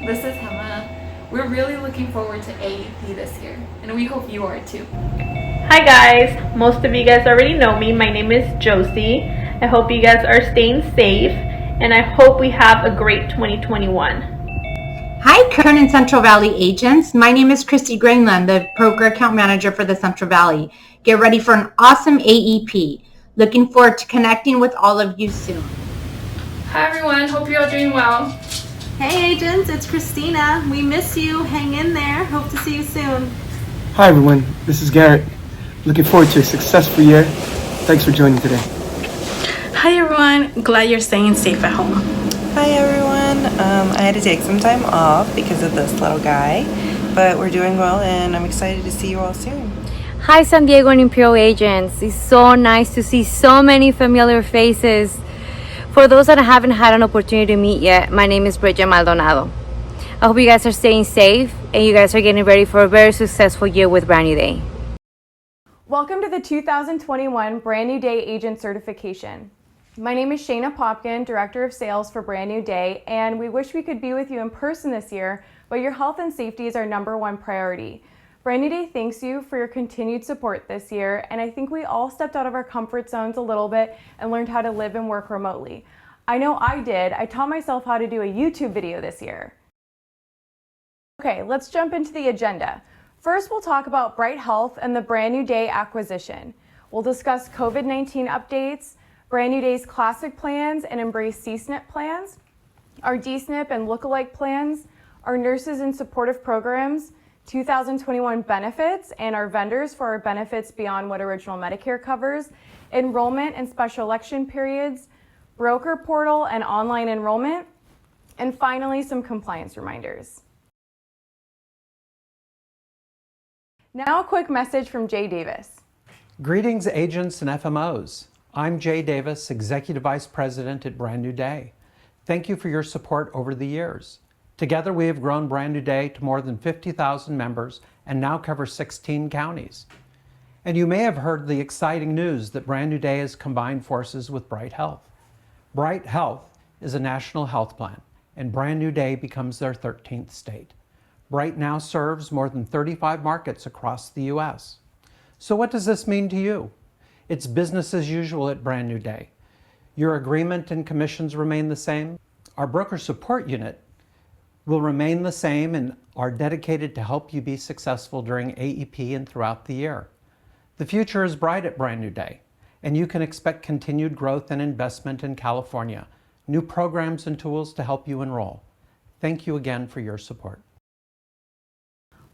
This is Emma. We're really looking forward to AEP this year, and we hope you are too. Hi guys, most of you guys already know me. My name is Josie. I hope you guys are staying safe, and I hope we have a great 2021. Hi, Kern and Central Valley agents. My name is Christy Greenland, the Broker Account Manager for the Central Valley. Get ready for an awesome AEP. Looking forward to connecting with all of you soon. Hi everyone, hope you're all doing well. Hey agents, it's Christina. We miss you. Hang in there. Hope to see you soon. Hi everyone, this is Garrett. Looking forward to a successful year. Thanks for joining today. Hi everyone, glad you're staying safe at home. Hi everyone, I had to take some time off because of this little guy, but we're doing well and I'm excited to see you all soon. Hi San Diego and Imperial agents. It's so nice to see so many familiar faces. For those that I haven't had an opportunity to meet yet, my name is Bridget Maldonado. I hope you guys are staying safe and you guys are getting ready for a very successful year with Brand New Day. Welcome to the 2021 Brand New Day Agent Certification. My name is Shayna Popkin, Director of Sales for Brand New Day, and we wish we could be with you in person this year, but your health and safety is our #1 priority. Brand New Day thanks you for your continued support this year, and I think we all stepped out of our comfort zones a little bit and learned how to live and work remotely. I know I did. I taught myself how to do a YouTube video this year. Okay, let's jump into the agenda. First, we'll talk about Bright Health and the Brand New Day acquisition. We'll discuss COVID-19 updates, Brand New Day's classic plans and Embrace CSNP plans, our DSNP and lookalike plans, our nurses and supportive programs, 2021 benefits, and our vendors for our benefits beyond what original Medicare covers, enrollment and special election periods, broker portal and online enrollment, and finally, some compliance reminders. Now a quick message from Jay Davis. Greetings agents and FMOs. I'm Jay Davis, Executive Vice President at Brand New Day. Thank you for your support over the years. Together we have grown Brand New Day to more than 50,000 members and now cover 16 counties. And you may have heard the exciting news that Brand New Day has combined forces with Bright Health. Bright Health is a national health plan, and Brand New Day becomes their 13th state. Bright now serves more than 35 markets across the U.S. So what does this mean to you? It's business as usual at Brand New Day. Your agreement and commissions remain the same. Our broker support unit will remain the same and are dedicated to help you be successful during AEP and throughout the year. The future is bright at Brand New Day, and you can expect continued growth and investment in California, new programs and tools to help you enroll. Thank you again for your support.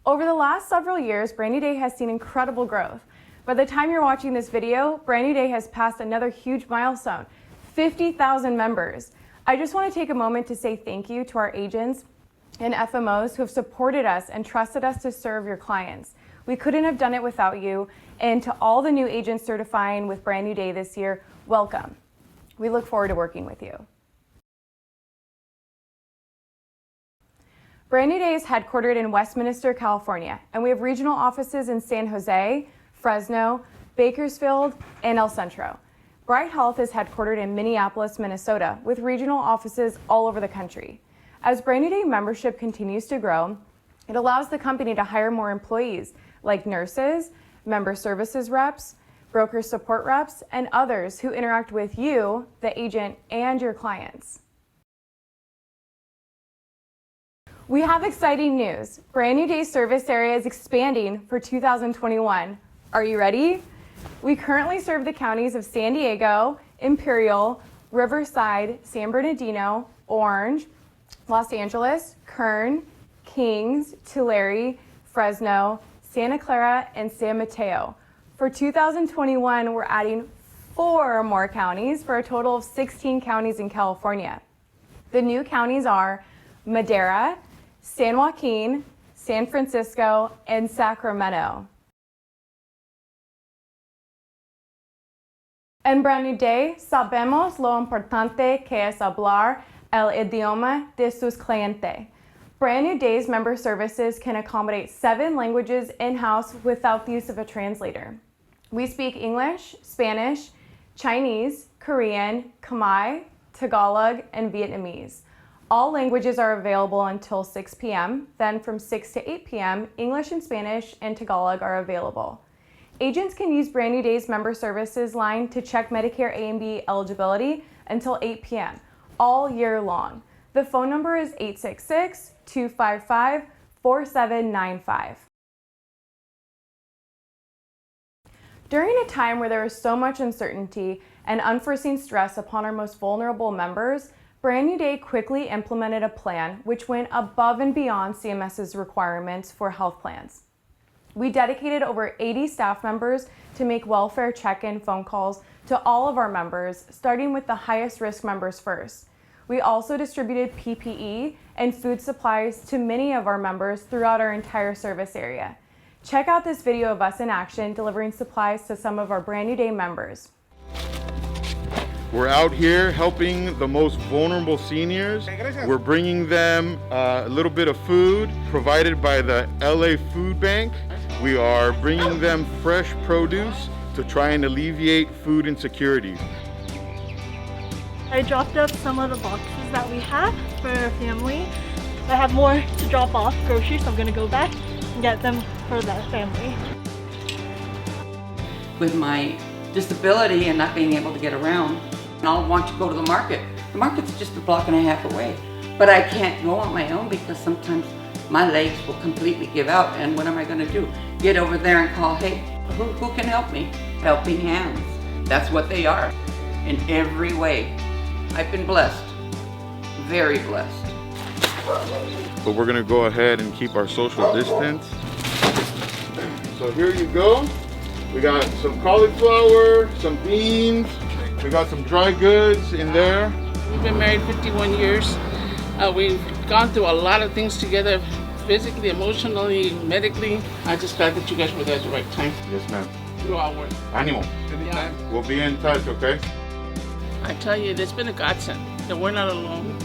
Over the last several years, Brand New Day has seen incredible growth. By the time you're watching this video, Brand New Day has passed another huge milestone, 50,000 members. I just want to take a moment to say thank you to our agents and FMOs who have supported us and trusted us to serve your clients. We couldn't have done it without you. And to all the new agents certifying with Brand New Day this year, welcome. We look forward to working with you. Brand New Day is headquartered in Westminster, California, and we have regional offices in San Jose, Fresno, Bakersfield, and El Centro. Bright Health is headquartered in Minneapolis, Minnesota, with regional offices all over the country. As Brand New Day membership continues to grow, it allows the company to hire more employees like nurses, member services reps, broker support reps, and others who interact with you, the agent, and your clients. We have exciting news. Brand New Day service area is expanding for 2021. Are you ready? We currently serve the counties of San Diego, Imperial, Riverside, San Bernardino, Orange, Los Angeles, Kern, Kings, Tulare, Fresno, Santa Clara, and San Mateo. For 2021, we're adding 4 more counties for a total of 16 counties in California. The new counties are Madera, San Joaquin, San Francisco, and Sacramento. En Brand New Day, sabemos lo importante que es hablar el idioma de sus clientes. Brand New Day's member services can accommodate 7 languages in-house without the use of a translator. We speak English, Spanish, Chinese, Korean, Khmer, Tagalog, and Vietnamese. All languages are available until 6 p.m. Then from 6 to 8 p.m., English and Spanish and Tagalog are available. Agents can use Brand New Day's member services line to check Medicare A and B eligibility until 8 p.m. all year long. The phone number is 866-255-4795. During a time where there is so much uncertainty and unforeseen stress upon our most vulnerable members, Brand New Day quickly implemented a plan which went above and beyond CMS's requirements for health plans. We dedicated over 80 staff members to make welfare check-in phone calls to all of our members, starting with the highest risk members first. We also distributed PPE and food supplies to many of our members throughout our entire service area. Check out this video of us in action delivering supplies to some of our Brand New Day members. We're out here helping the most vulnerable seniors. We're bringing them a little bit of food provided by the LA Food Bank. We are bringing them fresh produce to try and alleviate food insecurity. I dropped off some of the boxes that we have for our family. I have more to drop off groceries, so I'm gonna go back and get them for that family. With my disability and not being able to get around, I'll want to go to the market. The market's just a block and a half away, but I can't go on my own because sometimes my legs will completely give out, and what am I gonna do? Get over there and call, hey, who can help me? Helping hands, that's what they are, in every way. I've been blessed, very blessed. But we're gonna go ahead and keep our social distance. So here you go. We got some cauliflower, some beans, we got some dry goods in there. We've been married 51 years. We've gone through a lot of things together, physically, emotionally, medically. I'm just glad that you guys were there at the right time. Yes, ma'am. Through our work. Animal. Yeah. We'll be in touch, okay? I tell you, it's been a godsend that we're not alone,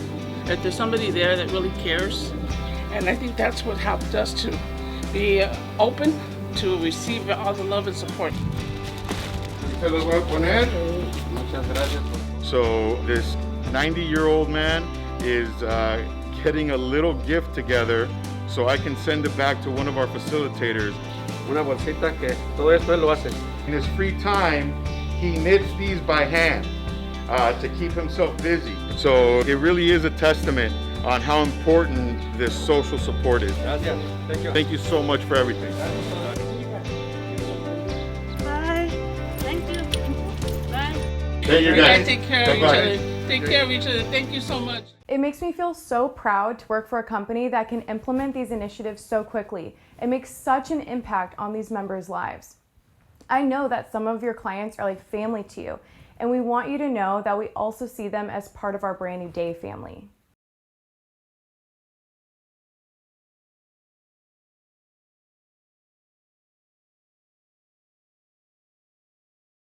that there's somebody there that really cares. And I think that's what helped us to be open to receive all the love and support. So this 90-year-old man is getting a little gift together so I can send it back to one of our facilitators. Una bolsita que todo esto él lo hace. In his free time, he knits these by hand to keep himself busy. So it really is a testament on how important this social support is. Gracias. Thank you. Thank you so much for everything. Bye. Thank you. Bye. Take care, guys. Take care of each other. Take care of each other. Thank you so much. It makes me feel so proud to work for a company that can implement these initiatives so quickly and make such an impact on these members' lives. I know that some of your clients are like family to you, and we want you to know that we also see them as part of our Brand New Day family.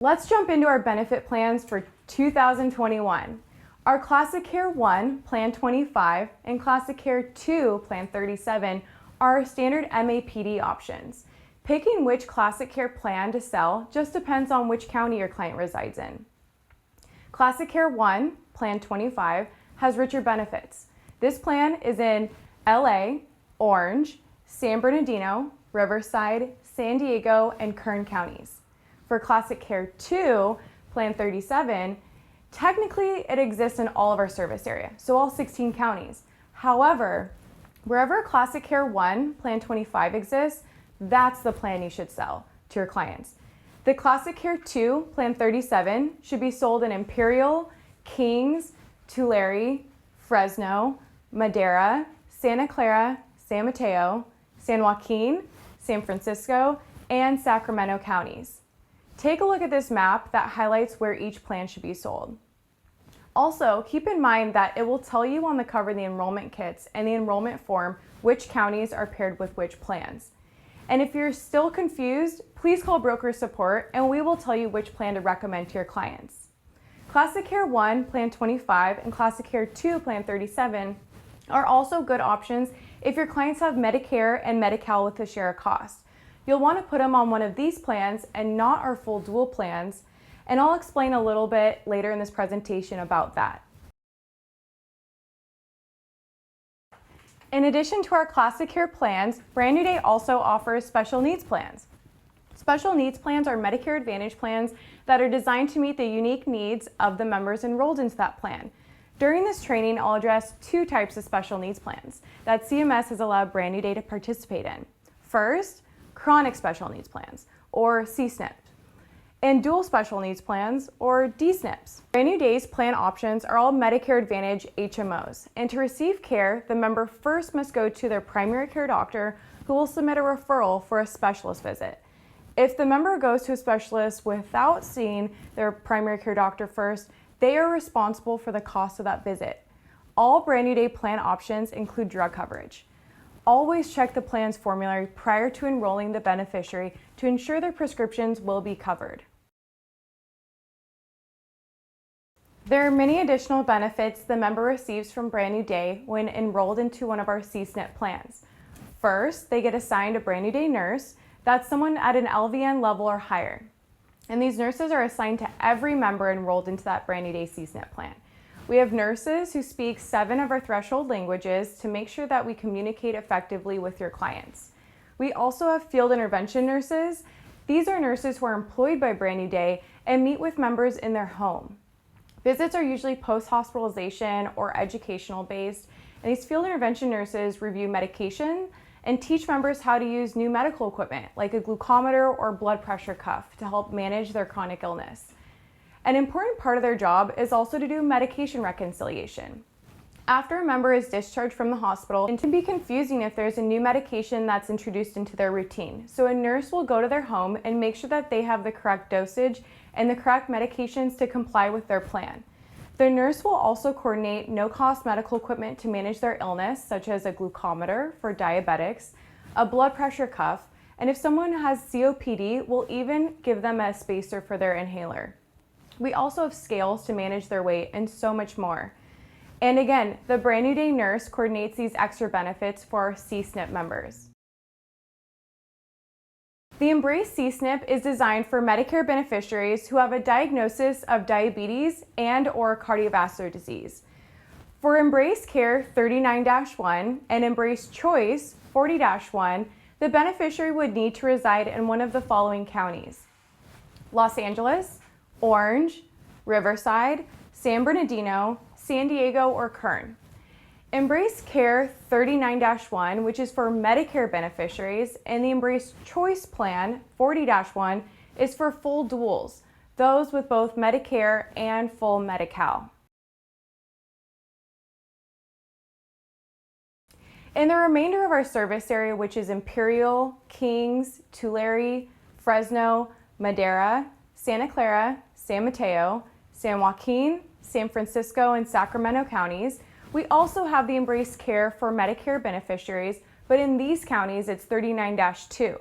Let's jump into our benefit plans for 2021. Our Classic Care 1, Plan 25, and Classic Care 2, Plan 37 are our standard MAPD options. Picking which Classic Care plan to sell just depends on which county your client resides in. Classic Care 1, Plan 25, has richer benefits. This plan is in LA, Orange, San Bernardino, Riverside, San Diego, and Kern counties. For Classic Care 2, Plan 37, technically it exists in all of our service area, so all 16 counties. However, wherever Classic Care 1, Plan 25 exists, that's the plan you should sell to your clients. The Classic Care 2, Plan 37 should be sold in Imperial, Kings, Tulare, Fresno, Madera, Santa Clara, San Mateo, San Joaquin, San Francisco, and Sacramento counties. Take a look at this map that highlights where each plan should be sold. Also, keep in mind that it will tell you on the cover of the enrollment kits and the enrollment form which counties are paired with which plans. And if you're still confused, please call broker support and we will tell you which plan to recommend to your clients. Classic Care 1, Plan 25, and Classic Care 2, Plan 37 are also good options if your clients have Medicare and Medi-Cal with a share of cost. You'll want to put them on one of these plans and not our full dual plans, and I'll explain a little bit later in this presentation about that. In addition to our classic care plans, Brand New Day also offers special needs plans. Special needs plans are Medicare Advantage plans that are designed to meet the unique needs of the members enrolled into that plan. During this training, I'll address two types of special needs plans that CMS has allowed Brand New Day to participate in. First, chronic special needs plans, or CSNP, and dual special needs plans, or DSNPs. Brand New Day's plan options are all Medicare Advantage HMOs, and to receive care, the member first must go to their primary care doctor, who will submit a referral for a specialist visit. If the member goes to a specialist without seeing their primary care doctor first, they are responsible for the cost of that visit. All Brand New Day plan options include drug coverage. Always check the plan's formulary prior to enrolling the beneficiary to ensure their prescriptions will be covered. There are many additional benefits the member receives from Brand New Day when enrolled into one of our CSNP plans. First, they get assigned a Brand New Day nurse. That's someone at an LVN level or higher. And these nurses are assigned to every member enrolled into that Brand New Day CSNP plan. We have nurses who speak 7 of our threshold languages to make sure that we communicate effectively with your clients. We also have field intervention nurses. These are nurses who are employed by Brand New Day and meet with members in their home. Visits are usually post-hospitalization or educational based, and these field intervention nurses review medication and teach members how to use new medical equipment like a glucometer or blood pressure cuff to help manage their chronic illness. An important part of their job is also to do medication reconciliation. After a member is discharged from the hospital, it can be confusing if there's a new medication that's introduced into their routine. So a nurse will go to their home and make sure that they have the correct dosage and the correct medications to comply with their plan. The nurse will also coordinate no-cost medical equipment to manage their illness, such as a glucometer for diabetics, a blood pressure cuff, and if someone has COPD, we'll even give them a spacer for their inhaler. We also have scales to manage their weight and so much more. And again, the Brand New Day nurse coordinates these extra benefits for our CSNP members. The Embrace CSNP is designed for Medicare beneficiaries who have a diagnosis of diabetes and/or cardiovascular disease. For Embrace Care 39-1 and Embrace Choice 40-1, the beneficiary would need to reside in one of the following counties: Los Angeles, Orange, Riverside, San Bernardino, San Diego, or Kern. Embrace Care 39-1, which is for Medicare beneficiaries, and the Embrace Choice Plan 40-1 is for full duals, those with both Medicare and full Medi-Cal. In the remainder of our service area, which is Imperial, Kings, Tulare, Fresno, Madera, Santa Clara, San Mateo, San Joaquin, San Francisco, and Sacramento counties, we also have the Embrace Care for Medicare beneficiaries, but in these counties it's 39-2.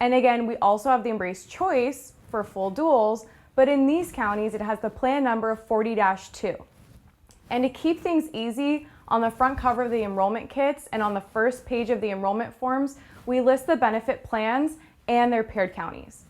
And again, we also have the Embrace Choice for full duals, but in these counties it has the plan number of 40-2. And to keep things easy, on the front cover of the enrollment kits and on the first page of the enrollment forms, we list the benefit plans and their paired counties.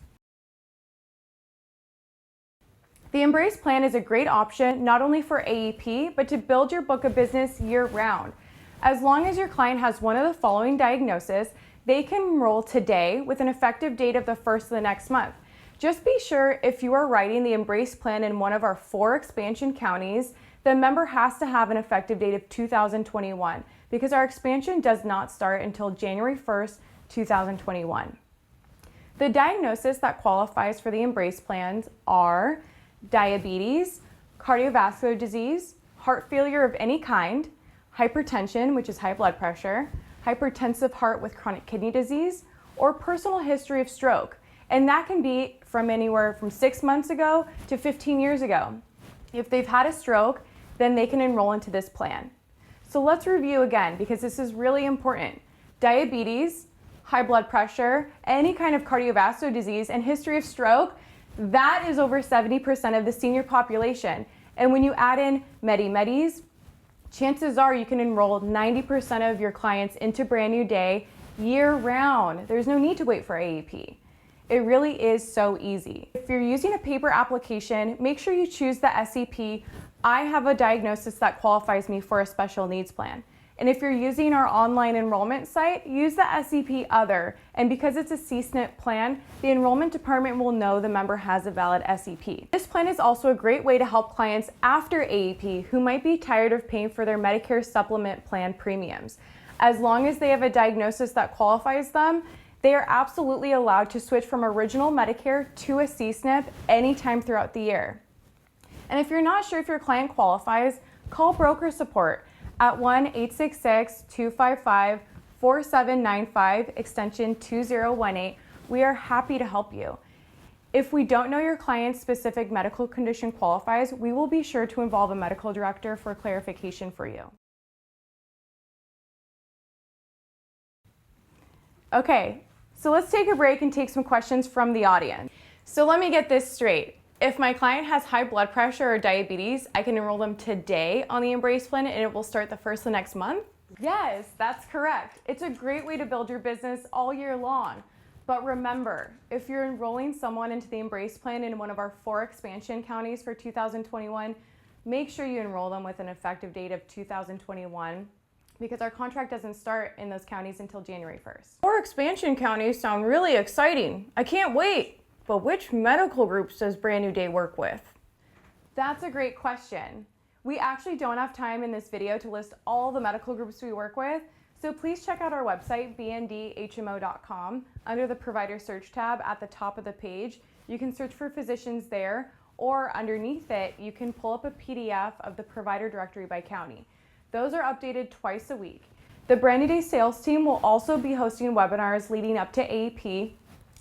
The Embrace plan is a great option not only for AEP, but to build your book of business year-round. As long as your client has one of the following diagnoses, they can enroll today with an effective date of the first of the next month. Just be sure if you are writing the Embrace plan in one of our 4 expansion counties, the member has to have an effective date of 2021 because our expansion does not start until January 1st, 2021. The diagnosis that qualifies for the Embrace plans are diabetes, cardiovascular disease, heart failure of any kind, hypertension, which is high blood pressure, hypertensive heart with chronic kidney disease, or personal history of stroke. And that can be from anywhere from 6 months ago to 15 years ago. If they've had a stroke, then they can enroll into this plan. So let's review again because this is really important. Diabetes, high blood pressure, any kind of cardiovascular disease, and history of stroke, that is over 70% of the senior population. And when you add in Medi-Medis, chances are you can enroll 90% of your clients into Brand New Day year-round. There's no need to wait for AEP. It really is so easy. If you're using a paper application, make sure you choose the SEP. I have a diagnosis that qualifies me for a special needs plan. And if you're using our online enrollment site, use the SEP Other. And because it's a CSNP plan, the enrollment department will know the member has a valid SEP. This plan is also a great way to help clients after AEP who might be tired of paying for their Medicare supplement plan premiums. As long as they have a diagnosis that qualifies them, they are absolutely allowed to switch from original Medicare to a CSNP anytime throughout the year. And if you're not sure if your client qualifies, call broker support at 1-866-255-4795, extension 2018. We are happy to help you. If we don't know your client's specific medical condition qualifies, we will be sure to involve a medical director for clarification for you. Okay, so let's take a break and take some questions from the audience. So let me get this straight. If my client has high blood pressure or diabetes, I can enroll them today on the Embrace plan and it will start the first of next month? Yes, that's correct. It's a great way to build your business all year long. But remember, if you're enrolling someone into the Embrace plan in one of our 4 expansion counties for 2021, make sure you enroll them with an effective date of 2021 because our contract doesn't start in those counties until January 1st. 4 expansion counties sound really exciting. I can't wait. But which medical groups does Brand New Day work with? That's a great question. We actually don't have time in this video to list all the medical groups we work with, so please check out our website, bndhmo.com. Under the Provider Search tab at the top of the page, you can search for physicians there, or underneath it, you can pull up a PDF of the provider directory by county. Those are updated twice a week. The Brand New Day sales team will also be hosting webinars leading up to AEP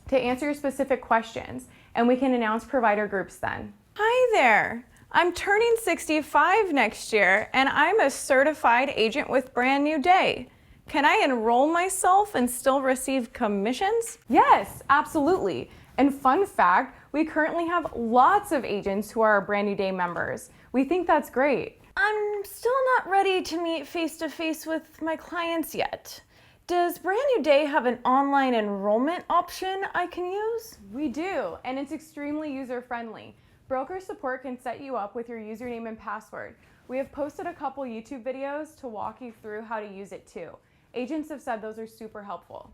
to answer your specific questions, and we can announce provider groups then. Hi there, I'm turning 65 next year, and I'm a certified agent with Brand New Day. Can I enroll myself and still receive commissions? Yes, absolutely. And fun fact, we currently have lots of agents who are our Brand New Day members. We think that's great. I'm still not ready to meet face-to-face with my clients yet. Does Brand New Day have an online enrollment option I can use? We do, and it's extremely user-friendly. Broker support can set you up with your username and password. We have posted a couple YouTube videos to walk you through how to use it too. Agents have said those are super helpful.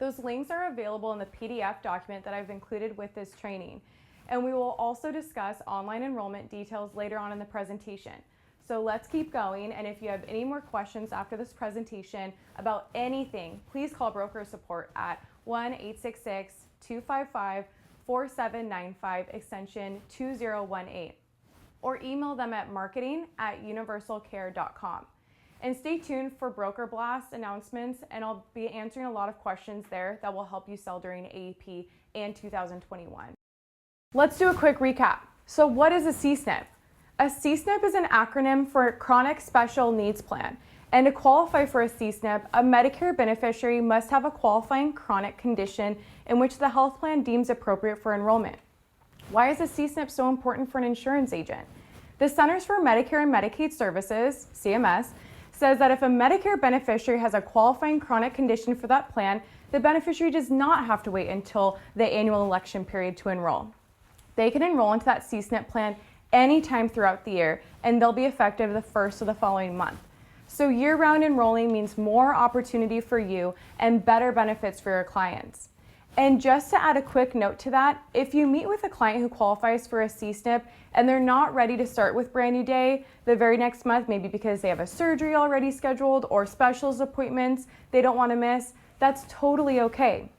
Those links are available in the PDF document that I've included with this training. And we will also discuss online enrollment details later on in the presentation. So let's keep going, and if you have any more questions after this presentation about anything, please call broker support at 1-866-255-4795, extension 2018, or email them at marketing@universalcare.com. And stay tuned for Broker Blast announcements, and I'll be answering a lot of questions there that will help you sell during AEP and 2021. Let's do a quick recap. So what is a CSNP? A CSNP is an acronym for Chronic Special Needs Plan. And to qualify for a CSNP, a Medicare beneficiary must have a qualifying chronic condition in which the health plan deems appropriate for enrollment. Why is a CSNP so important for an insurance agent? The Centers for Medicare and Medicaid Services, CMS, says that if a Medicare beneficiary has a qualifying chronic condition for that plan, the beneficiary does not have to wait until the annual election period to enroll. They can enroll into that CSNP plan anytime throughout the year, and they'll be effective the first of the following month. So year-round enrolling means more opportunity for you and better benefits for your clients. And just to add a quick note to that, if you meet with a client who qualifies for a CSNP and they're not ready to start with Brand New Day the very next month, maybe because they have a surgery already scheduled or specials appointments they don't want to miss, that's totally okay.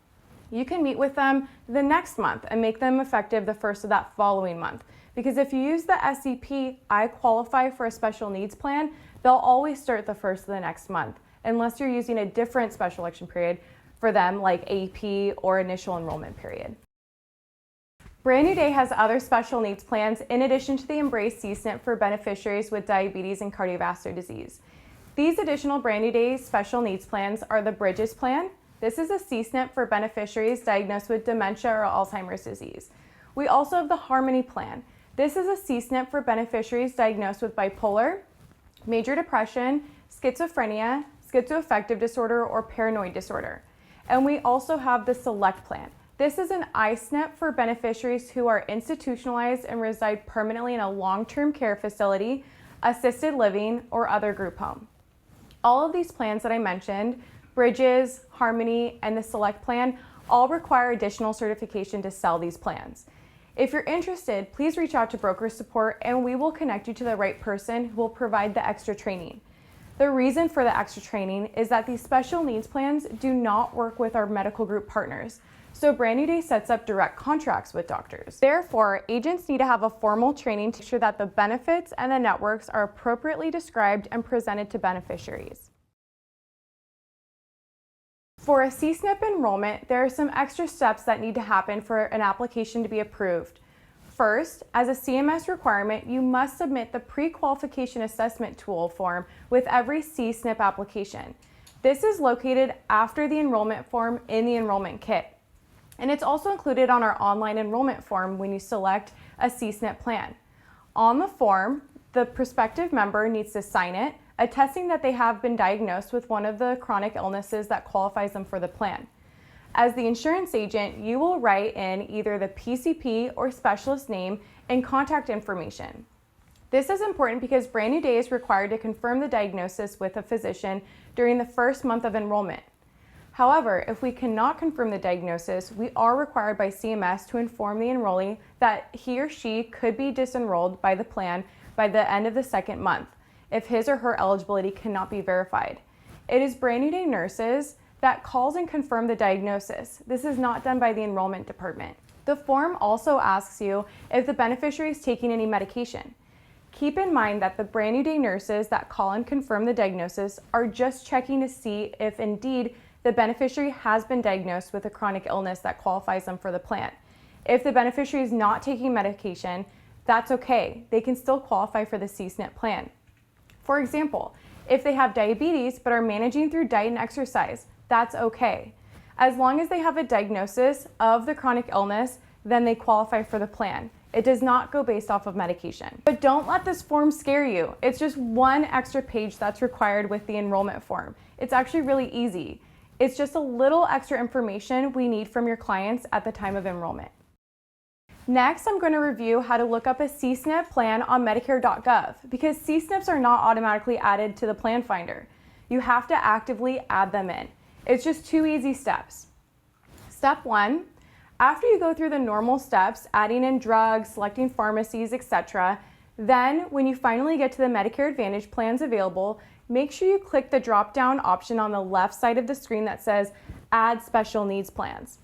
You can meet with them the next month and make them effective the first of that following month. Because if you use the SEP, I qualify for a special needs plan, they'll always start the first of the next month, unless you're using a different special election period for them, like AEP or initial enrollment period. Brand New Day has other special needs plans in addition to the Embrace CSNP for beneficiaries with diabetes and cardiovascular disease. These additional Brand New Day special needs plans are the Bridges plan. This is a CSNP for beneficiaries diagnosed with dementia or Alzheimer's disease. We also have the Harmony plan. This is a CSNP for beneficiaries diagnosed with bipolar, major depression, schizophrenia, schizoaffective disorder, or paranoid disorder. And we also have the Select plan. This is an I-SNP for beneficiaries who are institutionalized and reside permanently in a long-term care facility, assisted living, or other group home. All of these plans that I mentioned, Bridges, Harmony, and the Select plan, all require additional certification to sell these plans. If you're interested, please reach out to broker support and we will connect you to the right person who will provide the extra training. The reason for the extra training is that these special needs plans do not work with our medical group partners, so Brand New Day sets up direct contracts with doctors. Therefore, agents need to have a formal training to ensure that the benefits and the networks are appropriately described and presented to beneficiaries. For a CSNP enrollment, there are some extra steps that need to happen for an application to be approved. First, as a CMS requirement, you must submit the pre-qualification assessment tool form with every CSNP application. This is located after the enrollment form in the enrollment kit. And it's also included on our online enrollment form when you select a CSNP plan. On the form, the prospective member needs to sign it, attesting that they have been diagnosed with one of the chronic illnesses that qualifies them for the plan. As the insurance agent, you will write in either the PCP or specialist name and contact information. This is important because Brand New Day is required to confirm the diagnosis with a physician during the first month of enrollment. However, if we cannot confirm the diagnosis, we are required by CMS to inform the enrollee that he or she could be disenrolled by the plan by the end of the second month if his or her eligibility cannot be verified. It is Brand New Day nurses that calls and confirm the diagnosis. This is not done by the enrollment department. The form also asks you if the beneficiary is taking any medication. Keep in mind that the Brand New Day nurses that call and confirm the diagnosis are just checking to see if indeed the beneficiary has been diagnosed with a chronic illness that qualifies them for the plan. If the beneficiary is not taking medication, that's okay. They can still qualify for the CSNP plan. For example, if they have diabetes but are managing through diet and exercise, that's okay. As long as they have a diagnosis of the chronic illness, then they qualify for the plan. It does not go based off of medication. But don't let this form scare you. It's just one extra page that's required with the enrollment form. It's actually really easy. It's just a little extra information we need from your clients at the time of enrollment. Next, I'm going to review how to look up a CSNP plan on Medicare.gov because CSNPs are not automatically added to the plan finder. You have to actively add them in. It's just 2 easy steps. Step 1, after you go through the normal steps, adding in drugs, selecting pharmacies, etc., then when you finally get to the Medicare Advantage plans available, make sure you click the drop-down option on the left side of the screen that says Add Special Needs Plans.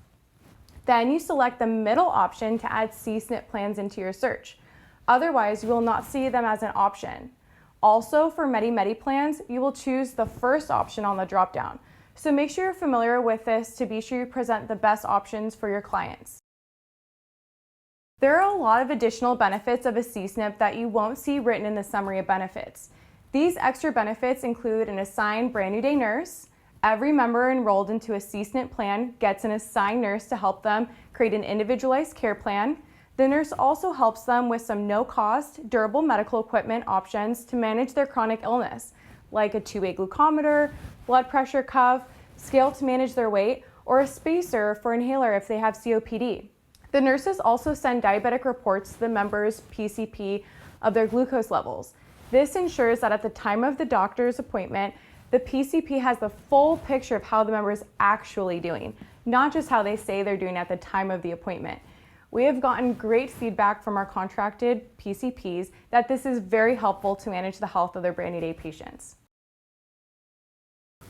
Then you select the middle option to add CSNP plans into your search. Otherwise, you will not see them as an option. Also, for Medi-Medi plans, you will choose the first option on the drop-down. So make sure you're familiar with this to be sure you present the best options for your clients. There are a lot of additional benefits of a CSNP that you won't see written in the summary of benefits. These extra benefits include an assigned Brand New Day nurse. Every member enrolled into a CSNP plan gets an assigned nurse to help them create an individualized care plan. The nurse also helps them with some no-cost, durable medical equipment options to manage their chronic illness, like a two-way glucometer, blood pressure cuff, scale to manage their weight, or a spacer for inhaler if they have COPD. The nurses also send diabetic reports to the members' PCP of their glucose levels. This ensures that at the time of the doctor's appointment, the PCP has the full picture of how the member is actually doing, not just how they say they're doing at the time of the appointment. We have gotten great feedback from our contracted PCPs that this is very helpful to manage the health of their Brand New Day patients.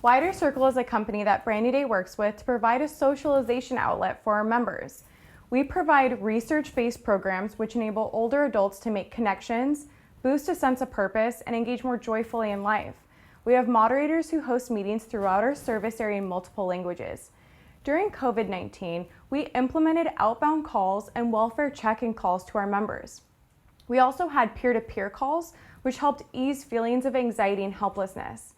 Wider Circle is a company that Brand New Day works with to provide a socialization outlet for our members. We provide research-based programs which enable older adults to make connections, boost a sense of purpose, and engage more joyfully in life. We have moderators who host meetings throughout our service area in multiple languages. During COVID-19, we implemented outbound calls and welfare check-in calls to our members. We also had peer-to-peer calls, which helped ease feelings of anxiety and helplessness.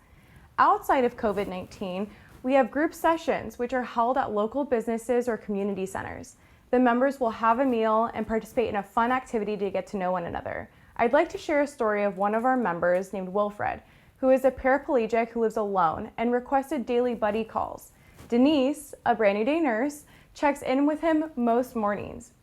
Outside of COVID-19, we have group sessions, which are held at local businesses or community centers. The members will have a meal and participate in a fun activity to get to know one another. I'd like to share a story of one of our members named Wilfred, who is a paraplegic who lives alone and requested daily buddy calls. Denise, a Brand New Day nurse, checks in with him most mornings.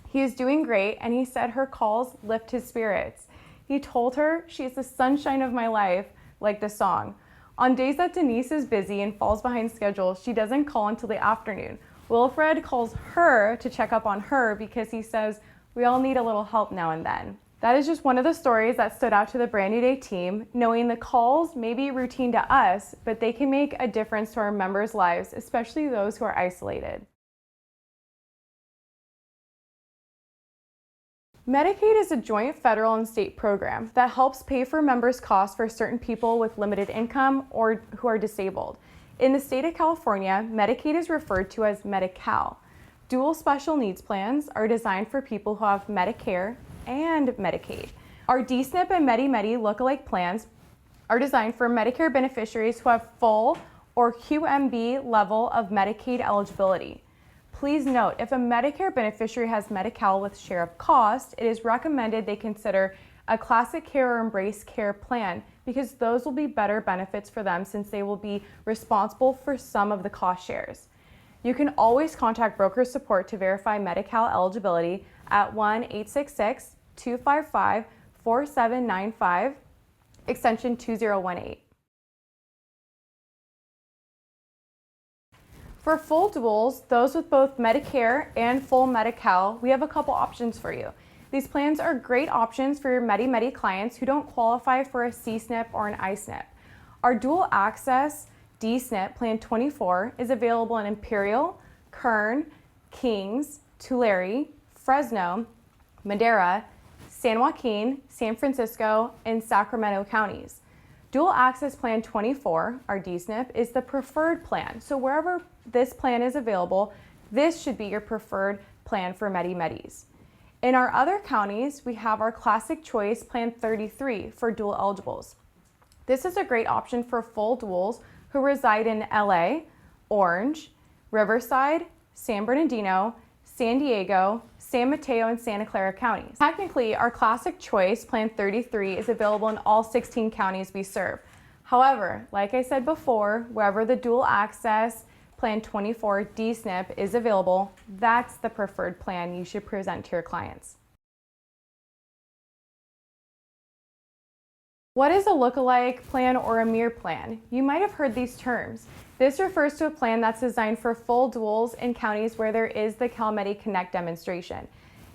He is doing great, and he said her calls lift his spirits. He told her she is the sunshine of my life, like the song. On days that Denise is busy and falls behind schedule, she doesn't call until the afternoon. Wilfred calls her to check up on her because he says, we all need a little help now and then. That is just one of the stories that stood out to the Brand New Day team, knowing the calls may be routine to us, but they can make a difference to our members' lives, especially those who are isolated. Medicaid is a joint federal and state program that helps pay for members' costs for certain people with limited income or who are disabled. In the state of California, Medicaid is referred to as Medi-Cal. Dual special needs plans are designed for people who have Medicare and Medicaid. Our DSNP and Medi-Medi lookalike plans are designed for Medicare beneficiaries who have full or QMB level of Medicaid eligibility. Please note, if a Medicare beneficiary has Medi-Cal with share of cost, it is recommended they consider a Classic Care or Embrace Care plan because those will be better benefits for them since they will be responsible for some of the cost shares. You can always contact broker support to verify Medi-Cal eligibility at 1-866-255-4795, extension 2018. For full duals, those with both Medicare and full Medi-Cal, we have a couple options for you. These plans are great options for your Medi-Medi clients who don't qualify for a C-SNP or an I-SNP. Our dual access D-SNP Plan 24 is available in Imperial, Kern, Kings, Tulare, Fresno, Madera, San Joaquin, San Francisco, and Sacramento counties. Dual Access Plan 24, our D-SNP, is the preferred plan. So wherever this plan is available, this should be your preferred plan for Medi-Medis. In our other counties, we have our Classic Choice Plan 33 for dual eligibles. This is a great option for full duals who reside in LA, Orange, Riverside, San Bernardino, San Diego, San Mateo, and Santa Clara counties. Technically, our Classic Choice Plan 33 is available in all 16 counties we serve. However, like I said before, wherever the Dual Access Plan 24 D-SNP is available, that's the preferred plan you should present to your clients. What is a lookalike plan or a mirror plan? You might have heard these terms. This refers to a plan that's designed for full duals in counties where there is the CalMedi Connect demonstration.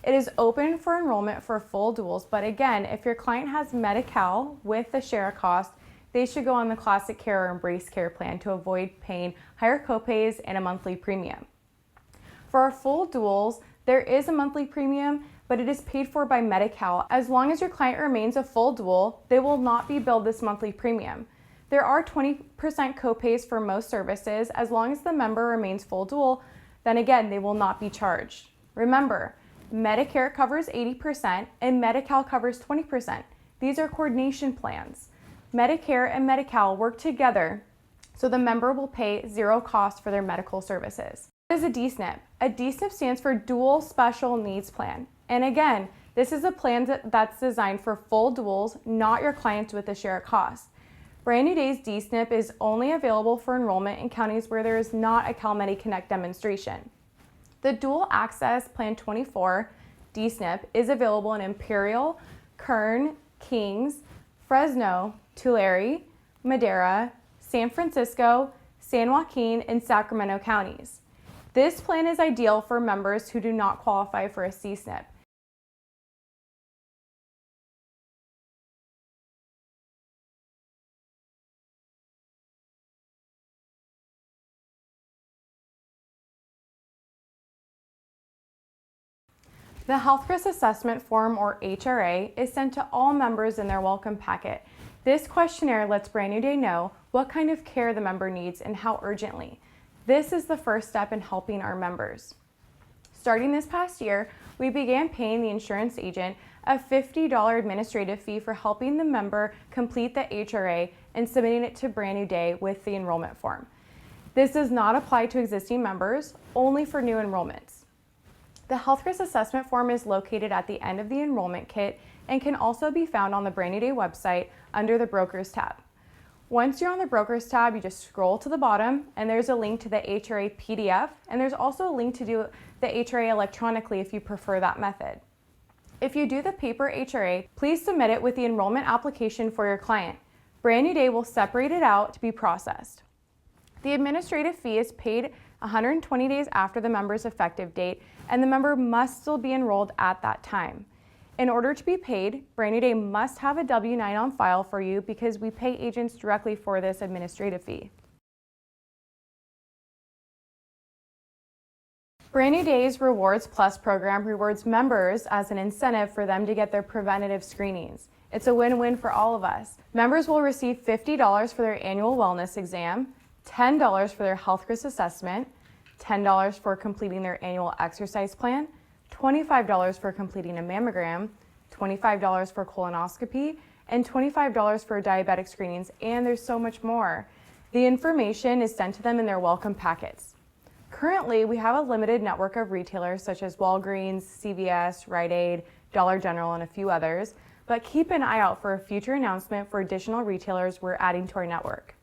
It is open for enrollment for full duals, but again, if your client has Medi-Cal with the share cost, they should go on the Classic Care or Embrace Care plan to avoid paying higher copays and a monthly premium. For our full duals, there is a monthly premium, but it is paid for by Medi-Cal. As long as your client remains a full dual, they will not be billed this monthly premium. There are 20% copays for most services. As long as the member remains full dual, then again, they will not be charged. Remember, Medicare covers 80% and Medi-Cal covers 20%. These are coordination plans. Medicare and Medi-Cal work together so the member will pay zero cost for their medical services. What is a D-SNP? A D-SNP stands for Dual Special Needs Plan. And again, this is a plan that's designed for full duals, not your clients with a share cost. Brand New Day's D-SNP is only available for enrollment in counties where there is not a CalMedi Connect demonstration. The Dual Access Plan 24 D-SNP is available in Imperial, Kern, Kings, Fresno, Tulare, Madera, San Francisco, San Joaquin, and Sacramento counties. This plan is ideal for members who do not qualify for a C-SNP. The Health Risk Assessment Form, or HRA, is sent to all members in their welcome packet. This questionnaire lets Brand New Day know what kind of care the member needs and how urgently. This is the first step in helping our members. Starting this past year, we began paying the insurance agent a $50 administrative fee for helping the member complete the HRA and submitting it to Brand New Day with the enrollment form. This does not apply to existing members, only for new enrollments. The Health Risk Assessment Form is located at the end of the enrollment kit and can also be found on the Brand New Day website under the Brokers tab. Once you're on the Brokers tab, you just scroll to the bottom and there's a link to the HRA PDF, and there's also a link to do the HRA electronically if you prefer that method. If you do the paper HRA, please submit it with the enrollment application for your client. Brand New Day will separate it out to be processed. The administrative fee is paid 120 days after the member's effective date, and the member must still be enrolled at that time. In order to be paid, Brand New Day must have a W-9 on file for you because we pay agents directly for this administrative fee. Brand New Day's Rewards Plus program rewards members as an incentive for them to get their preventative screenings. It's a win-win for all of us. Members will receive $50 for their annual wellness exam, $10 for their health risk assessment, $10 for completing their annual exercise plan, $25 for completing a mammogram, $25 for colonoscopy, and $25 for diabetic screenings, and there's so much more. The information is sent to them in their welcome packets. Currently, we have a limited network of retailers such as Walgreens, CVS, Rite Aid, Dollar General, and a few others, but keep an eye out for a future announcement for additional retailers we're adding to our network.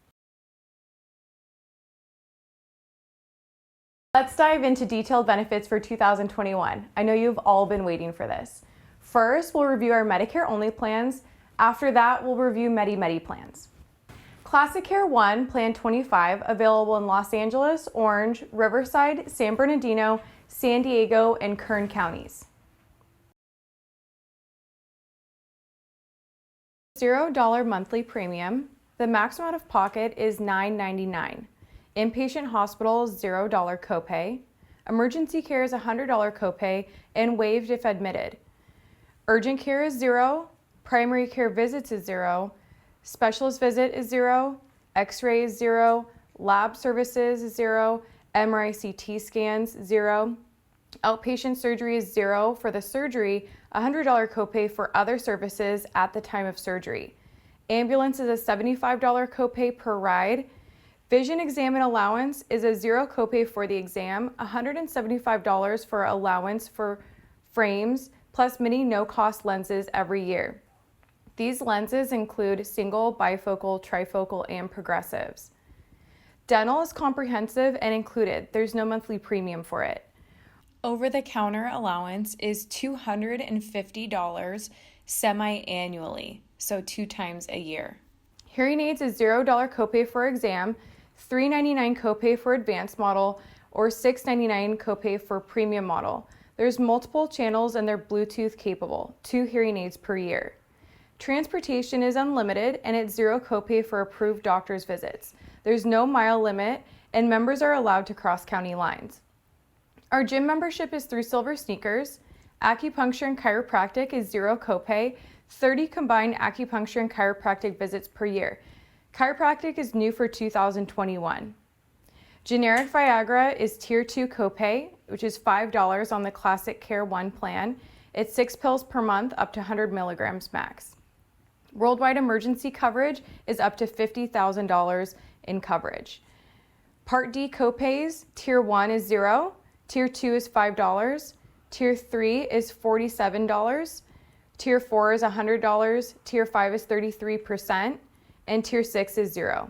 Let's dive into detailed benefits for 2021. I know you've all been waiting for this. First, we'll review our Medicare-only plans. After that, we'll review Medi-Medi plans. Classic Care 1, Plan 25, available in Los Angeles, Orange, Riverside, San Bernardino, San Diego, and Kern counties. $0 monthly premium. The maximum out of pocket is $9.99. Inpatient hospital, $0 copay. Emergency care is $100 copay and waived if admitted. Urgent care is $0. Primary care visits is $0. Specialist visit is $0. X-ray is $0. Lab services is $0. MRI CT scans, $0. Outpatient surgery is $0 for the surgery, $100 copay for other services at the time of surgery. Ambulance is a $75 copay per ride. Vision exam and allowance is a $0 copay for the exam, $175 for allowance for frames, plus many no-cost lenses every year. These lenses include single, bifocal, trifocal, and progressives. Dental is comprehensive and included. There's no monthly premium for it. Over-the-counter allowance is $250 semi-annually, so 2 times a year. Hearing aids is $0 copay for exam, $3.99 copay for advanced model, or $6.99 copay for premium model. There's multiple channels and they're Bluetooth capable, 2 hearing aids per year. Transportation is unlimited and it's $0 copay for approved doctor's visits. There's no mile limit and members are allowed to cross county lines. Our gym membership is through Silver Sneakers. Acupuncture and chiropractic is $0 copay, 30 combined acupuncture and chiropractic visits per year. Chiropractic is new for 2021. Generic Viagra is Tier 2 copay, which is $5 on the Classic Care 1 plan. It's 6 pills per month, up to 100 milligrams max. Worldwide emergency coverage is up to $50,000 in coverage. Part D copays, Tier 1 is $0, Tier 2 is $5, Tier 3 is $47, Tier 4 is $100, Tier 5 is 33%, and Tier 6 is $0.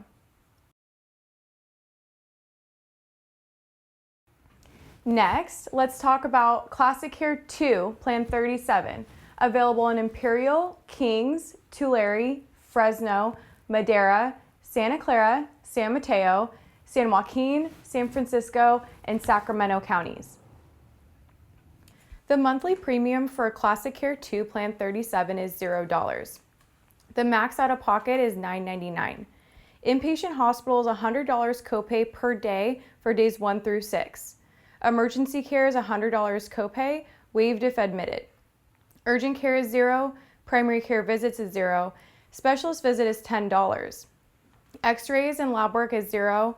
Next, let's talk about Classic Care 2, Plan 37, available in Imperial, Kings, Tulare, Fresno, Madera, Santa Clara, San Mateo, San Joaquin, San Francisco, and Sacramento counties. The monthly premium for Classic Care 2 Plan 37 is $0. The max out of pocket is $9.99. Inpatient hospital is $100 copay per day for days 1 through 6. Emergency care is $100 copay, waived if admitted. Urgent care is $0. Primary care visits is $0. Specialist visit is $10. X-rays and lab work is $0.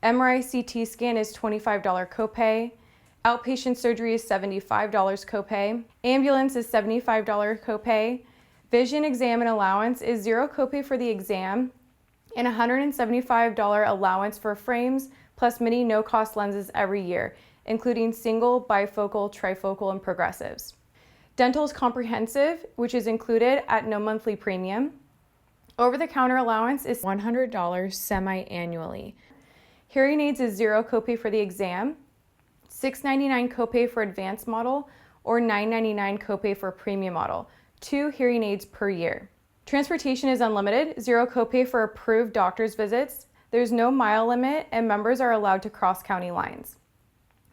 MRI CT scan is $25 copay. Outpatient surgery is $75 copay. Ambulance is $75 copay. Vision exam and allowance is $0 copay for the exam and $175 allowance for frames plus many no-cost lenses every year, including single, bifocal, trifocal, and progressives. Dental is comprehensive, which is included at no monthly premium. Over-the-counter allowance is $100 semi-annually. Hearing aids is $0 copay for the exam, $6.99 copay for advanced model, or $9.99 copay for premium model, 2 hearing aids per year. Transportation is unlimited, zero copay for approved doctor's visits. There's no mile limit, and members are allowed to cross county lines.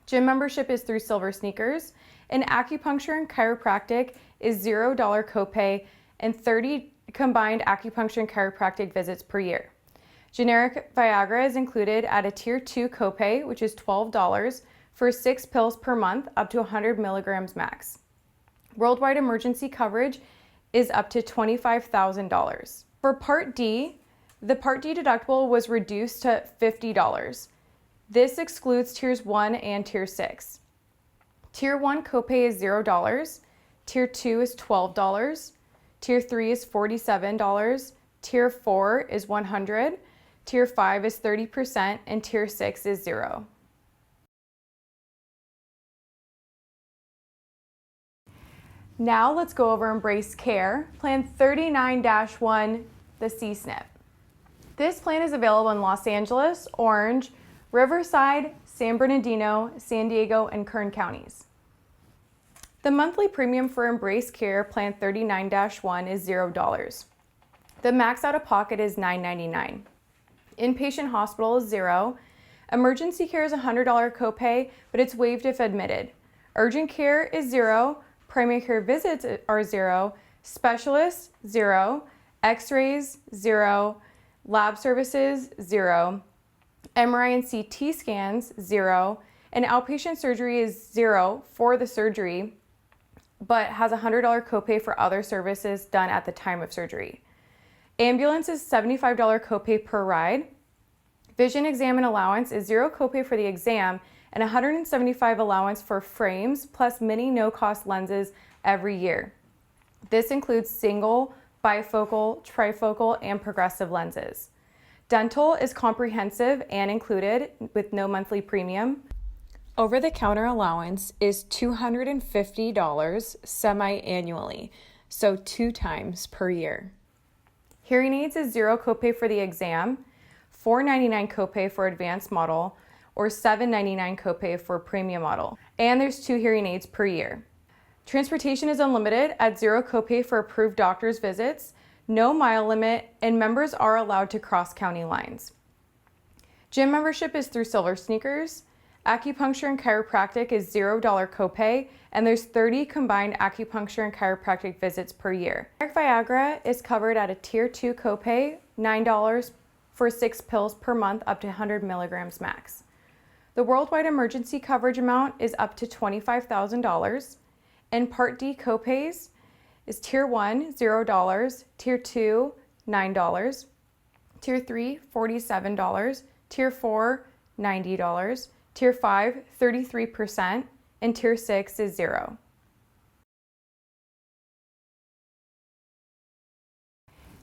Gym membership is through Silver Sneakers, and acupuncture and chiropractic is $0 copay and 30 combined acupuncture and chiropractic visits per year. Generic Viagra is included at a Tier 2 copay, which is $12 for 6 pills per month, up to 100 milligrams max. Worldwide emergency coverage is up to $25,000. For Part D, the Part D deductible was reduced to $50. This excludes Tiers 1 and Tier 6. Tier 1 copay is $0, Tier 2 is $12, Tier 3 is $47, Tier 4 is $100, Tier 5 is 30%, and Tier 6 is $0. Now let's go over Embrace Care, Plan 39-1, the CSNP. This plan is available in Los Angeles, Orange, Riverside, San Bernardino, San Diego, and Kern counties. The monthly premium for Embrace Care Plan 39-1 is $0. The max out-of-pocket is $9.99. Inpatient hospital is $0. Emergency care is a $100 copay, but it's waived if admitted. Urgent care is $0. Primary care visits are $0. Specialists, $0. X-rays, $0. Lab services, $0. MRI and CT scans, $0. And outpatient surgery is $0 for the surgery, but has a $100 copay for other services done at the time of surgery. Ambulance is $75 copay per ride. Vision exam and allowance is $0 copay for the exam and $175 allowance for frames plus mini no-cost lenses every year. This includes single, bifocal, trifocal, and progressive lenses. Dental is comprehensive and included with no monthly premium. Over-the-counter allowance is $250 semi-annually, so 2 times per year. Hearing aids is $0 copay for the exam, $4.99 copay for advanced model, or $7.99 copay for premium model. And there's 2 hearing aids per year. Transportation is unlimited at $0 copay for approved doctor's visits, no mile limit, and members are allowed to cross county lines. Gym membership is through Silver Sneakers. Acupuncture and chiropractic is $0 copay, and there's 30 combined acupuncture and chiropractic visits per year. Viagra is covered at a Tier 2 copay, $9 for 6 pills per month, up to 100 milligrams max. The worldwide emergency coverage amount is up to $25,000, and Part D copays is Tier 1, $0, Tier 2, $9, Tier 3, $47, Tier 4, $90, Tier 5, 33%, and Tier 6 is $0.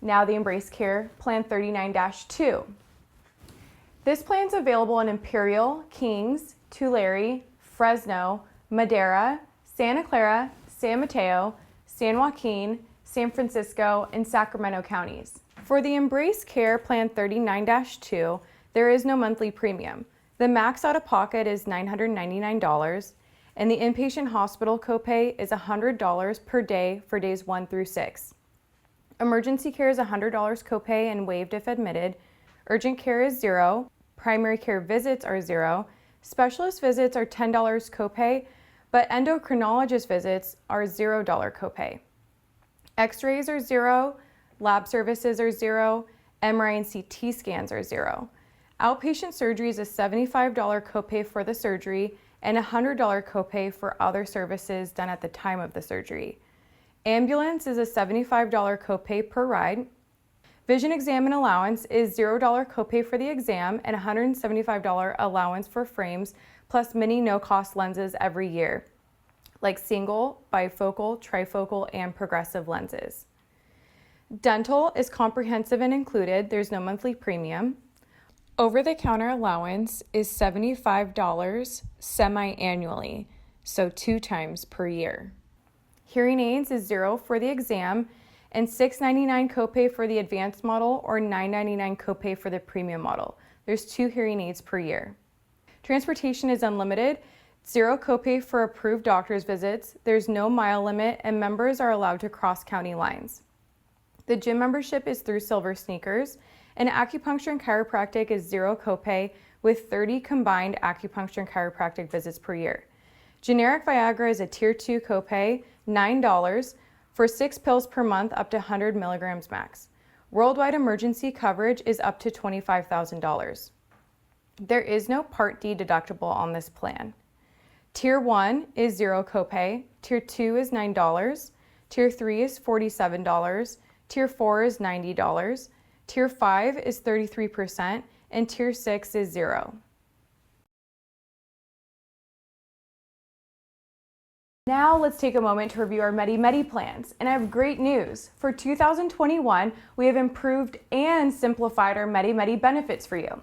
Now the Embrace Care Plan 39-2. This plan is available in Imperial, Kings, Tulare, Fresno, Madera, Santa Clara, San Mateo, San Joaquin, San Francisco, and Sacramento counties. For the Embrace Care Plan 39-2, there is no monthly premium. The max out-of-pocket is $999, and the inpatient hospital copay is $100 per day for days 1 through 6. Emergency care is $100 copay and waived if admitted. Urgent care is $0. Primary care visits are $0. Specialist visits are $10 copay, but endocrinologist visits are $0 copay. X-rays are $0. Lab services are $0. MRI and CT scans are $0. Outpatient surgery is a $75 copay for the surgery and a $100 copay for other services done at the time of the surgery. Ambulance is a $75 copay per ride. Vision exam and allowance is $0 copay for the exam and $175 allowance for frames plus mini no-cost lenses every year, like single, bifocal, trifocal, and progressive lenses. Dental is comprehensive and included. There's no monthly premium. Over-the-counter allowance is $75 semi-annually, so 2 times per year. Hearing aids is $0 for the exam and $6.99 copay for the advanced model or $9.99 copay for the premium model. There's 2 hearing aids per year. Transportation is unlimited, $0 copay for approved doctor's visits. There's no mile limit, and members are allowed to cross county lines. The gym membership is through Silver Sneakers, and acupuncture and chiropractic is zero copay with 30 combined acupuncture and chiropractic visits per year. Generic Viagra is a tier 2 copay, $9 for 6 pills per month up to 100 milligrams max. Worldwide emergency coverage is up to $25,000. There is no Part D deductible on this plan. Tier 1 is zero copay, Tier 2 is $9, Tier 3 is $47, Tier 4 is $90, Tier 5 is 33%, and Tier 6 is $0. Now let's take a moment to review our Medi plans, and I have great news. For 2021, we have improved and simplified our Medi benefits for you.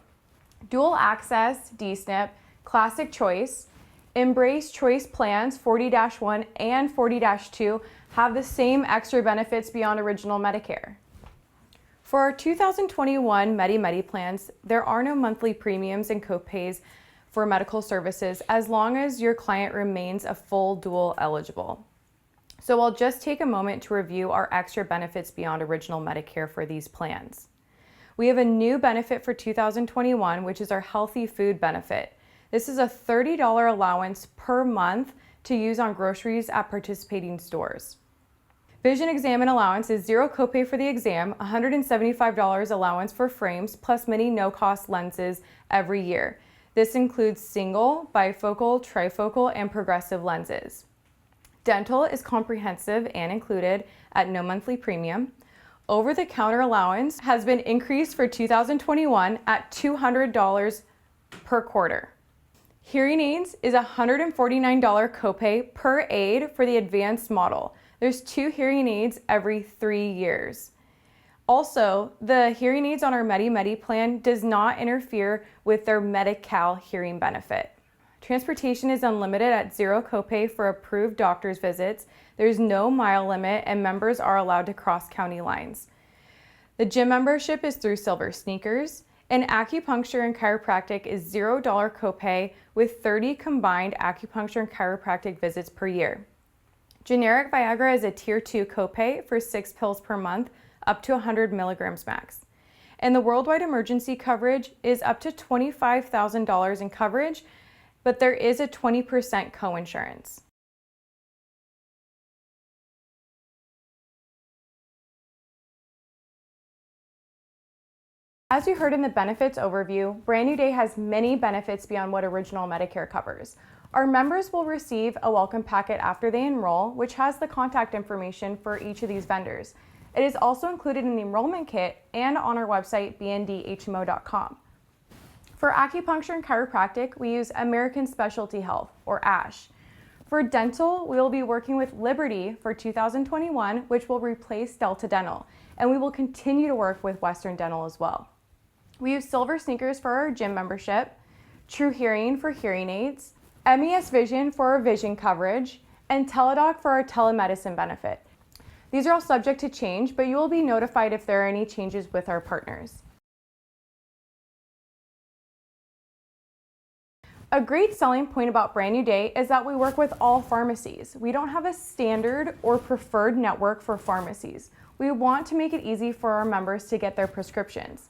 Dual Access, DSNP, Classic Choice, Embrace Choice plans 40-1 and 40-2 have the same extra benefits beyond original Medicare. For our 2021 Medi plans, there are no monthly premiums and copays for medical services as long as your client remains a full dual eligible. So I'll just take a moment to review our extra benefits beyond original Medicare for these plans. We have a new benefit for 2021, which is our healthy food benefit. This is a $30 allowance per month to use on groceries at participating stores. Vision exam and allowance is zero copay for the exam, $175 allowance for frames, plus many no-cost lenses every year. This includes single, bifocal, trifocal, and progressive lenses. Dental is comprehensive and included at no monthly premium. Over-the-counter allowance has been increased for 2021 at $200 per quarter. Hearing aids is a $149 copay per aid for the advanced model. There's 2 hearing aids every 3 years. Also, the hearing aids on our Medi plan does not interfere with their Medi-Cal hearing benefit. Transportation is unlimited at zero copay for approved doctor's visits. There's no mile limit, and members are allowed to cross county lines. The gym membership is through Silver Sneakers, and acupuncture and chiropractic is $0 copay with 30 combined acupuncture and chiropractic visits per year. Generic Viagra is a tier 2 copay for 6 pills per month up to 100 milligrams max. And the worldwide emergency coverage is up to $25,000 in coverage, but there is a 20% coinsurance. As you heard in the benefits overview, Brand New Day has many benefits beyond what original Medicare covers. Our members will receive a welcome packet after they enroll, which has the contact information for each of these vendors. It is also included in the enrollment kit and on our website, bndhmo.com. For acupuncture and chiropractic, we use American Specialty Health, or ASH. For dental, we will be working with Liberty for 2021, which will replace Delta Dental, and we will continue to work with Western Dental as well. We use Silver Sneakers for our gym membership, True Hearing for hearing aids, MES Vision for our vision coverage, and Teladoc for our telemedicine benefit. These are all subject to change, but you will be notified if there are any changes with our partners. A great selling point about Brand New Day is that we work with all pharmacies. We don't have a standard or preferred network for pharmacies. We want to make it easy for our members to get their prescriptions.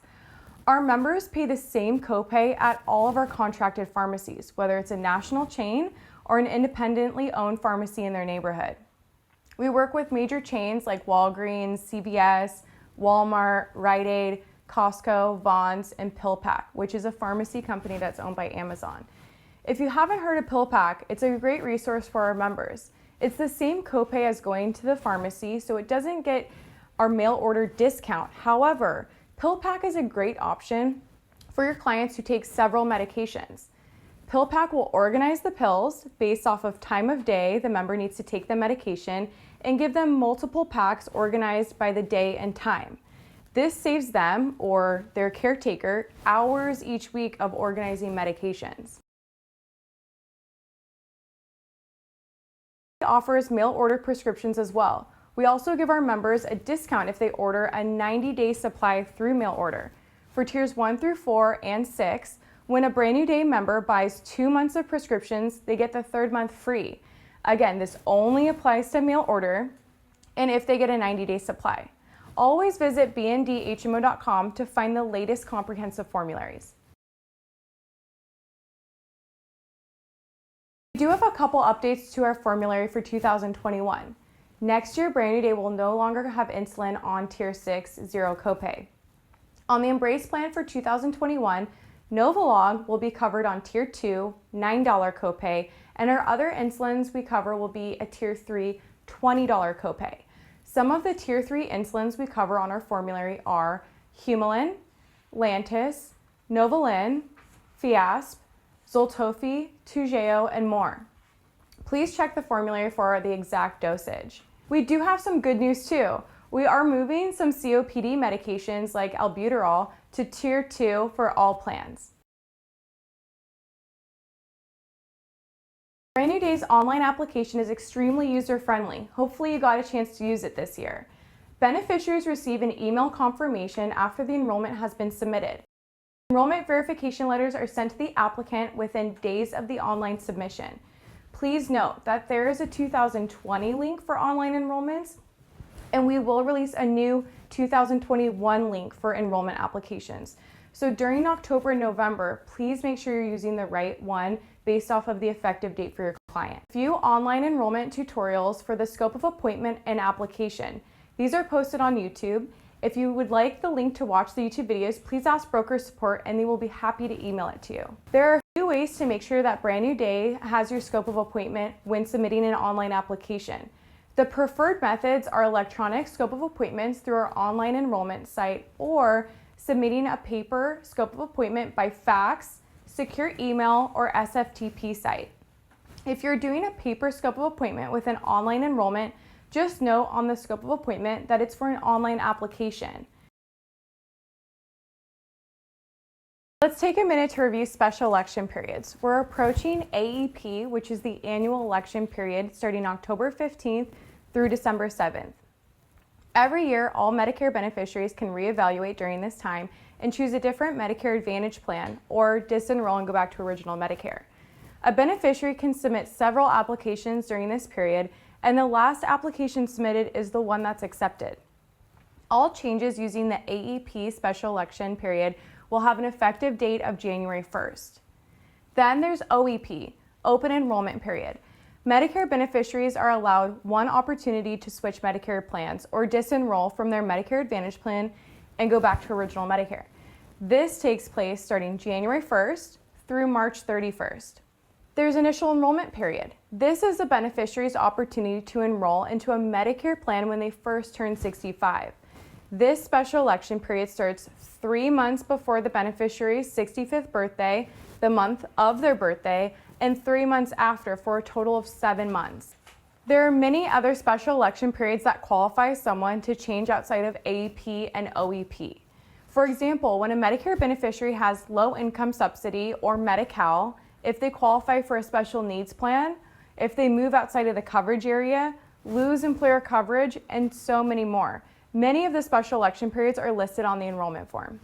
Our members pay the same copay at all of our contracted pharmacies, whether it's a national chain or an independently owned pharmacy in their neighborhood. We work with major chains like Walgreens, CVS, Walmart, Rite Aid, Costco, Vons, and PillPack, which is a pharmacy company that's owned by Amazon. If you haven't heard of PillPack, it's a great resource for our members. It's the same copay as going to the pharmacy, so it doesn't get our mail order discount. However, PillPack is a great option for your clients who take several medications. PillPack will organize the pills based off of time of day the member needs to take the medication and give them multiple packs organized by the day and time. This saves them, or their caretaker, hours each week of organizing medications. It offers mail order prescriptions as well. We also give our members a discount if they order a 90-day supply through mail order. For tiers 1 through 4 and 6, when a Brand New Day member buys 2 months of prescriptions, they get the 3rd month free. Again, this only applies to mail order and if they get a 90-day supply. Always visit bndhmo.com to find the latest comprehensive formularies. We do have a couple updates to our formulary for 2021. Next year, Brand New Day will no longer have insulin on Tier 6, 0 copay. On the Embrace plan for 2021, Novolog will be covered on Tier 2, $9 copay, and our other insulins we cover will be a Tier 3, $20 copay. Some of the Tier 3 insulins we cover on our formulary are Humulin, Lantus, Novolin, Fiasp, Zoltofi, Toujeo, and more. Please check the formulary for the exact dosage. We do have some good news too. We are moving some COPD medications like albuterol to Tier 2 for all plans. Brand New Day's online application is extremely user-friendly. Hopefully you got a chance to use it this year. Beneficiaries receive an email confirmation after the enrollment has been submitted. Enrollment verification letters are sent to the applicant within days of the online submission. Please note that there is a 2020 link for online enrollments, and we will release a new 2021 link for enrollment applications. So during October and November, please make sure you're using the right one based off of the effective date for your client. A few online enrollment tutorials for the scope of appointment and application. These are posted on YouTube. If you would like the link to watch the YouTube videos, please ask broker support and they will be happy to email it to you. There are a few ways to make sure that Brand New Day has your scope of appointment when submitting an online application. The preferred methods are electronic scope of appointments through our online enrollment site or submitting a paper scope of appointment by fax, secure email, or SFTP site. If you're doing a paper scope of appointment with an online enrollment, just note on the scope of appointment that it's for an online application. Let's take a minute to review special election periods. We're approaching AEP, which is the annual election period starting October 15th through December 7th. Every year, all Medicare beneficiaries can reevaluate during this time and choose a different Medicare Advantage plan or disenroll and go back to original Medicare. A beneficiary can submit several applications during this period, and the last application submitted is the one that's accepted. All changes using the AEP special election period will have an effective date of January 1st. Then there's OEP, open enrollment period. Medicare beneficiaries are allowed one opportunity to switch Medicare plans or disenroll from their Medicare Advantage plan and go back to original Medicare. This takes place starting January 1st through March 31st. There's initial enrollment period. This is a beneficiary's opportunity to enroll into a Medicare plan when they first turn 65. This special election period starts 3 months before the beneficiary's 65th birthday, the month of their birthday, and 3 months after for a total of 7 months. There are many other special election periods that qualify someone to change outside of AEP and OEP. For example, when a Medicare beneficiary has low income subsidy or Medi-Cal, if they qualify for a special needs plan, if they move outside of the coverage area, lose employer coverage, and so many more. Many of the special election periods are listed on the enrollment form.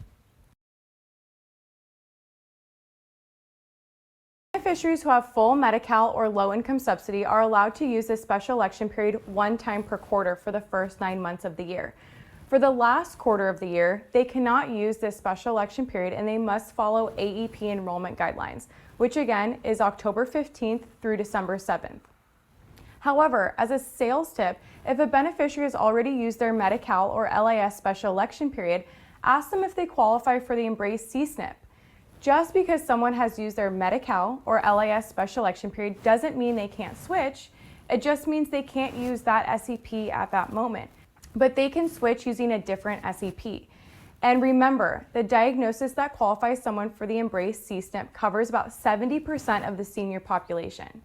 Beneficiaries who have full Medi-Cal or low-income subsidy are allowed to use this special election period one time per quarter for the first 9 months of the year. For the last quarter of the year, they cannot use this special election period and they must follow AEP enrollment guidelines, which again is October 15th through December 7th. However, as a sales tip, if a beneficiary has already used their Medi-Cal or LIS special election period, ask them if they qualify for the Embrace CSNP. Just because someone has used their Medi-Cal or LIS special election period doesn't mean they can't switch. It just means they can't use that SEP at that moment. But they can switch using a different SEP. And remember, the diagnosis that qualifies someone for the Embrace CSNP covers about 70% of the senior population.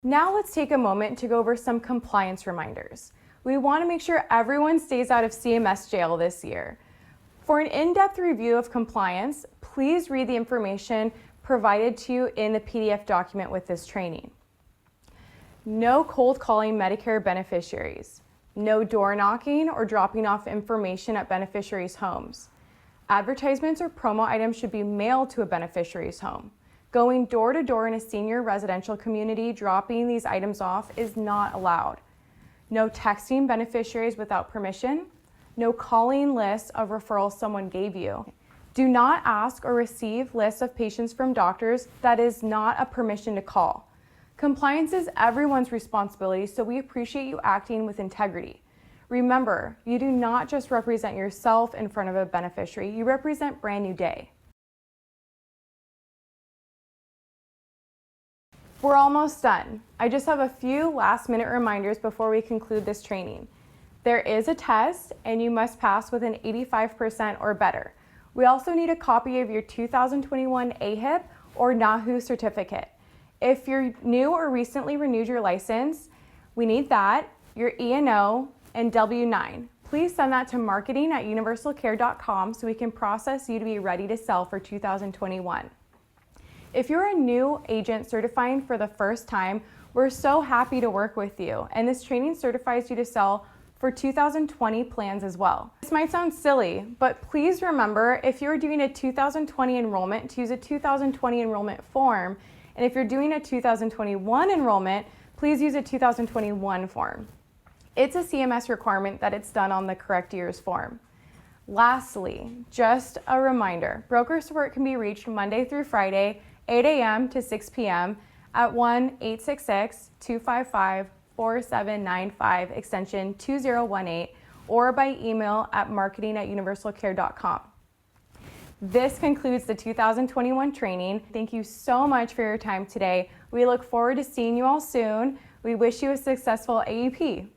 Now let's take a moment to go over some compliance reminders. We want to make sure everyone stays out of CMS jail this year. For an in-depth review of compliance, please read the information provided to you in the PDF document with this training. No cold calling Medicare beneficiaries. No door knocking or dropping off information at beneficiaries' homes. Advertisements or promo items should be mailed to a beneficiary's home. Going door to door in a senior residential community dropping these items off is not allowed. no texting beneficiaries without permission, no calling lists of referrals someone gave you. Do not ask or receive lists of patients from doctors that is not a permission to call. Compliance is everyone's responsibility, so we appreciate you acting with integrity. Remember, you do not just represent yourself in front of a beneficiary, you represent Brand New Day. We're almost done. I just have a few last-minute reminders before we conclude this training. There is a test, and you must pass with an 85% or better. We also need a copy of your 2021 AHIP or NAHU certificate. If you're new or recently renewed your license, we need that, your E&O, and W-9. Please send that to marketing@universalcare.com so we can process you to be ready to sell for 2021. If you're a new agent certifying for the first time, we're so happy to work with you, and this training certifies you to sell for 2020 plans as well. This might sound silly, but please remember if you're doing a 2020 enrollment to use a 2020 enrollment form, and if you're doing a 2021 enrollment, please use a 2021 form. It's a CMS requirement that it's done on the correct year's form. Lastly, just a reminder, broker support can be reached Monday through Friday, 8 a.m. to 6 p.m. at 1-866-255-4795, extension 2018, or by email at marketing@universalcare.com. This concludes the 2021 training. Thank you so much for your time today. We look forward to seeing you all soon. We wish you a successful AEP.